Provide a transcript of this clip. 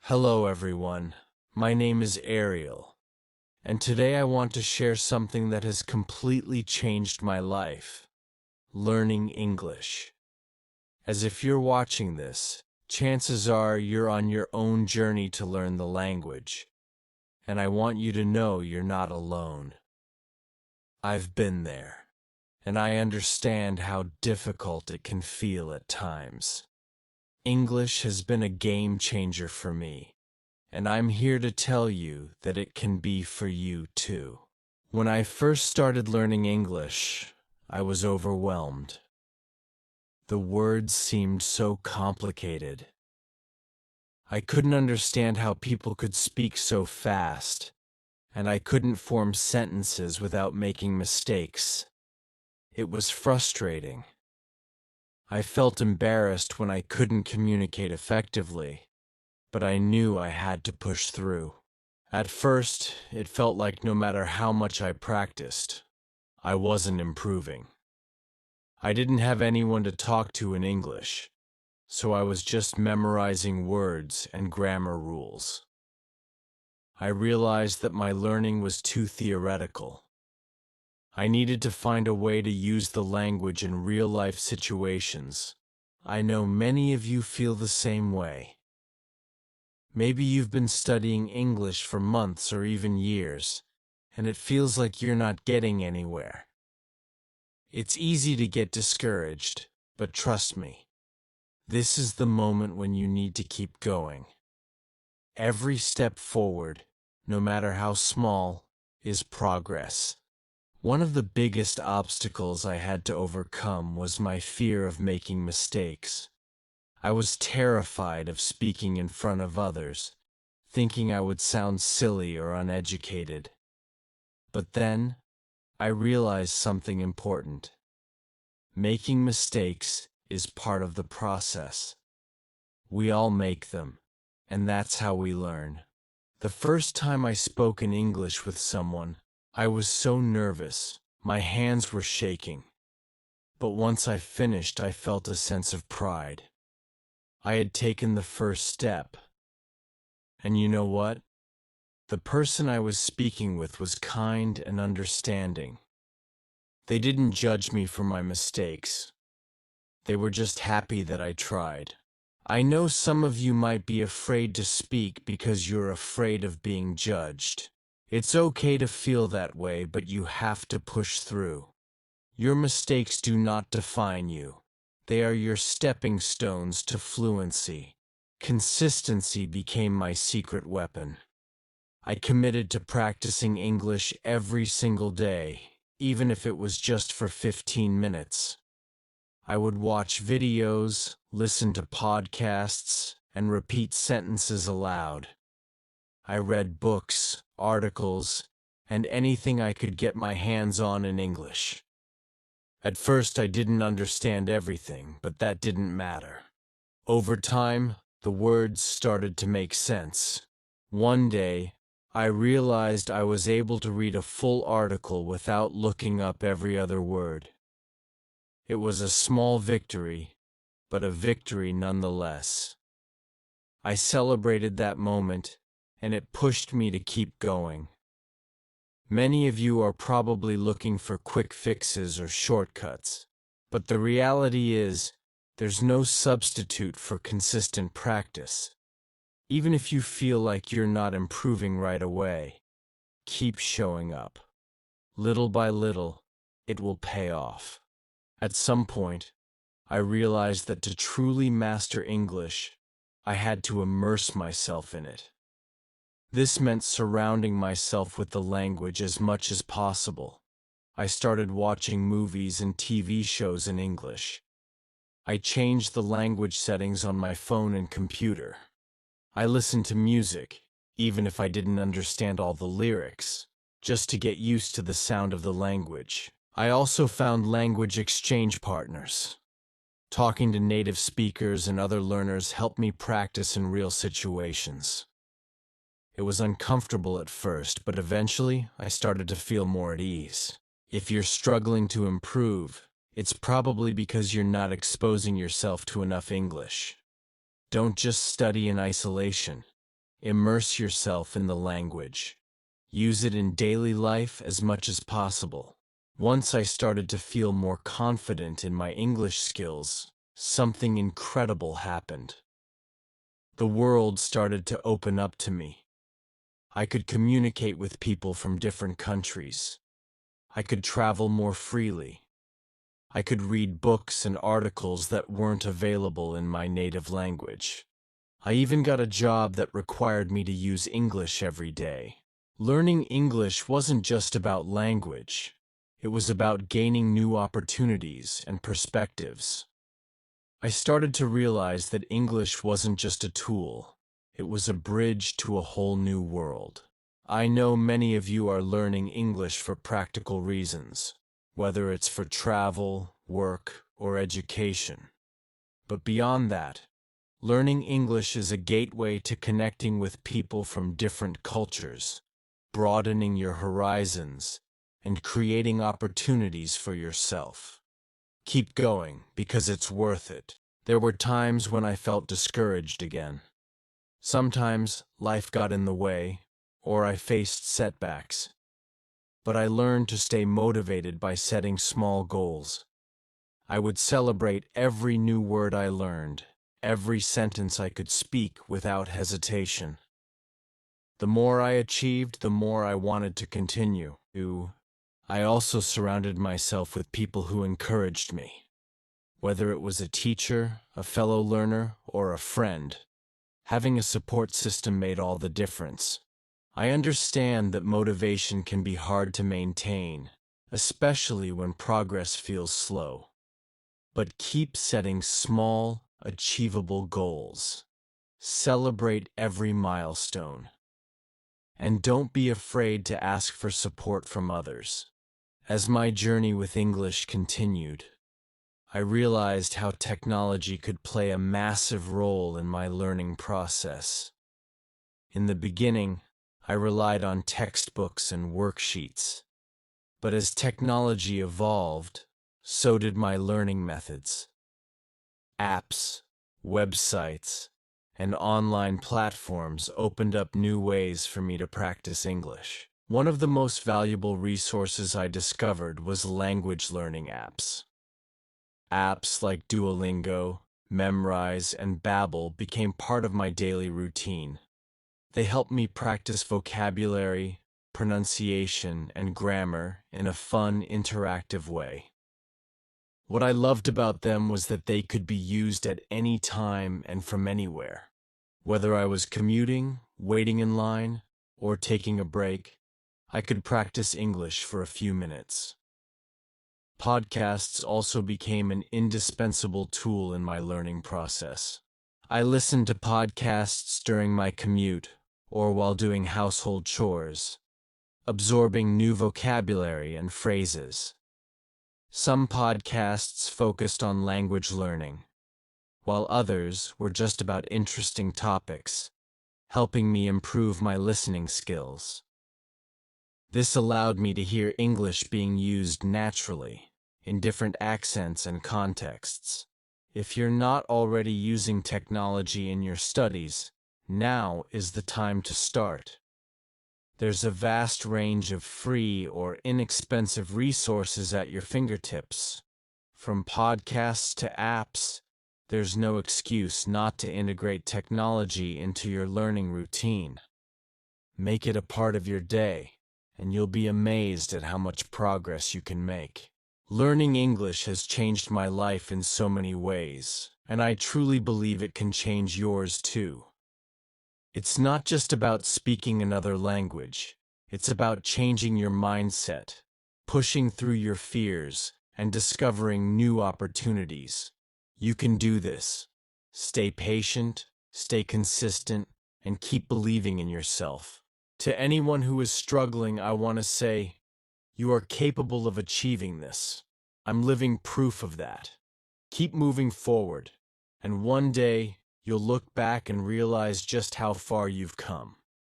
Hello everyone, my name is Ariel, and today I want to share something that has completely changed my life: learning English. As if you're watching this, chances are you're on your own journey to learn the language, and I want you to know you're not alone. I've been there, and I understand how difficult it can feel at times. English has been a game changer for me, and I'm here to tell you that it can be for you too. When I first started learning English, I was overwhelmed. The words seemed so complicated. I couldn't understand how people could speak so fast, and I couldn't form sentences without making mistakes. It was frustrating. I felt embarrassed when I couldn't communicate effectively, but I knew I had to push through. At first, it felt like no matter how much I practiced, I wasn't improving. I didn't have anyone to talk to in English, so I was just memorizing words and grammar rules. I realized that my learning was too theoretical. I needed to find a way to use the language in real-life situations. I know many of you feel the same way. Maybe you've been studying English for months or even years, and it feels like you're not getting anywhere. It's easy to get discouraged, but trust me, this is the moment when you need to keep going. Every step forward, no matter how small, is progress. One of the biggest obstacles I had to overcome was my fear of making mistakes. I was terrified of speaking in front of others, thinking I would sound silly or uneducated. But then, I realized something important. Making mistakes is part of the process. We all make them, and that's how we learn. The first time I spoke in English with someone, I was so nervous, my hands were shaking. But once I finished, I felt a sense of pride. I had taken the first step. And you know what? The person I was speaking with was kind and understanding. They didn't judge me for my mistakes. They were just happy that I tried. I know some of you might be afraid to speak because you're afraid of being judged. It's okay to feel that way, but you have to push through. Your mistakes do not define you. They are your stepping stones to fluency. Consistency became my secret weapon. I committed to practicing English every single day, even if it was just for 15 minutes. I would watch videos, listen to podcasts, and repeat sentences aloud. I read books, articles, and anything I could get my hands on in English. At first, I didn't understand everything, but that didn't matter. Over time, the words started to make sense. One day, I realized I was able to read a full article without looking up every other word. It was a small victory, but a victory nonetheless. I celebrated that moment, and it pushed me to keep going. Many of you are probably looking for quick fixes or shortcuts, but the reality is, there's no substitute for consistent practice. Even if you feel like you're not improving right away, keep showing up. Little by little, it will pay off. At some point, I realized that to truly master English, I had to immerse myself in it. This meant surrounding myself with the language as much as possible. I started watching movies and TV shows in English. I changed the language settings on my phone and computer. I listened to music, even if I didn't understand all the lyrics, just to get used to the sound of the language. I also found language exchange partners. Talking to native speakers and other learners helped me practice in real situations. It was uncomfortable at first, but eventually I started to feel more at ease. If you're struggling to improve, it's probably because you're not exposing yourself to enough English. Don't just study in isolation. Immerse yourself in the language. Use it in daily life as much as possible. Once I started to feel more confident in my English skills, something incredible happened. The world started to open up to me. I could communicate with people from different countries. I could travel more freely. I could read books and articles that weren't available in my native language. I even got a job that required me to use English every day. Learning English wasn't just about language. It was about gaining new opportunities and perspectives. I started to realize that English wasn't just a tool. It was a bridge to a whole new world. I know many of you are learning English for practical reasons, whether it's for travel, work, or education. But beyond that, learning English is a gateway to connecting with people from different cultures, broadening your horizons, and creating opportunities for yourself. Keep going, because it's worth it. There were times when I felt discouraged again. Sometimes life got in the way, or I faced setbacks. But I learned to stay motivated by setting small goals. I would celebrate every new word I learned, every sentence I could speak without hesitation. The more I achieved, the more I wanted to continue. I also surrounded myself with people who encouraged me. Whether it was a teacher, a fellow learner, or a friend, having a support system made all the difference. I understand that motivation can be hard to maintain, especially when progress feels slow. But keep setting small, achievable goals. Celebrate every milestone. And don't be afraid to ask for support from others. As my journey with English continued, I realized how technology could play a massive role in my learning process. In the beginning, I relied on textbooks and worksheets. But as technology evolved, so did my learning methods. Apps, websites, and online platforms opened up new ways for me to practice English. One of the most valuable resources I discovered was language learning apps. Apps like Duolingo, Memrise, and Babbel became part of my daily routine. They helped me practice vocabulary, pronunciation, and grammar in a fun, interactive way. What I loved about them was that they could be used at any time and from anywhere. Whether I was commuting, waiting in line, or taking a break, I could practice English for a few minutes. Podcasts also became an indispensable tool in my learning process. I listened to podcasts during my commute or while doing household chores, absorbing new vocabulary and phrases. Some podcasts focused on language learning, while others were just about interesting topics, helping me improve my listening skills. This allowed me to hear English being used naturally, in different accents and contexts. If you're not already using technology in your studies, now is the time to start. There's a vast range of free or inexpensive resources at your fingertips. From podcasts to apps, there's no excuse not to integrate technology into your learning routine. Make it a part of your day, and you'll be amazed at how much progress you can make. Learning English has changed my life in so many ways, and I truly believe it can change yours too. It's not just about speaking another language. It's about changing your mindset, pushing through your fears, and discovering new opportunities. You can do this. Stay patient, stay consistent, and keep believing in yourself. To anyone who is struggling, I want to say, you are capable of achieving this. I'm living proof of that. Keep moving forward, and one day you'll look back and realize just how far you've come.